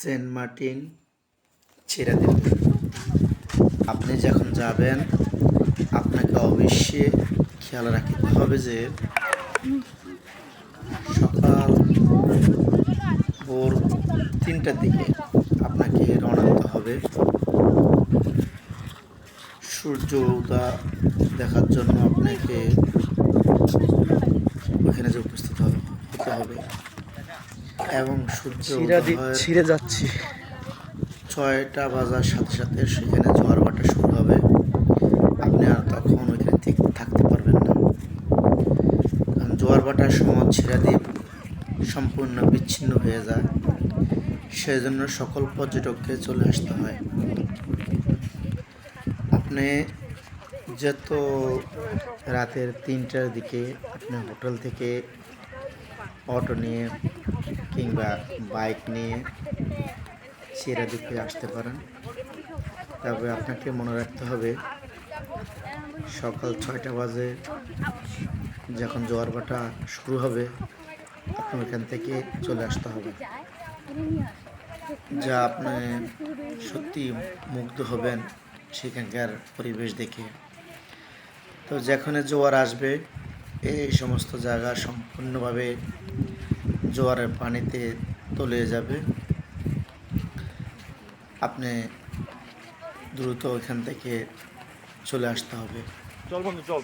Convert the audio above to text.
Saint Martin ছেড়ে দেবে। আপনি যখন যাবেন আপনাকে অবশ্যই খেয়াল রাখতে হবে যে সকাল ভোর 3টার দিকে আপনাকে রওনা দিতে হবে সূর্য উদয় দেখার জন্য। আপনাকে ওখানে যে উপস্থিত হতে হবে এবং সূর্য উদয় হয় ছিঁড়ে যাচ্ছি। 6টা বাজার সাথে সাথে সেখানে জোয়ার ভাটা শুরু হবে। আপনি আর তখন ওইখানে থাকতে পারবেন না, কারণ জোয়ার ভাটার সময় ছেড়ে দ্বীপ সম্পূর্ণ বিচ্ছিন্ন হয়ে যায়। সেই জন্য সকল পর্যটককে চলে আসতে হয়। আপনি যত রাতের 3টার দিকে আপনি হোটেল থেকে অটো নিয়ে কিংবা বাইক নিয়ে ছেড়ে দ্বীপে আসতে পারেন। তবে আপনাকে মনে রাখতে হবে সকাল 6টা বাজে যখন জোয়ার ভাটা শুরু হবে আপনার ওখান থেকে চলে আসতে হবে, যা আপনি সত্যি মুগ্ধ হবেন সেখানকার পরিবেশ দেখে। তো যেখানে জোয়ার আসবে এই সমস্ত জায়গা সম্পূর্ণভাবে জোয়ারের পানিতে তলিয়ে যাবে। আপনি দ্রুত ওইখান থেকে চলে আসতে হবে। চল বন্ধু চল।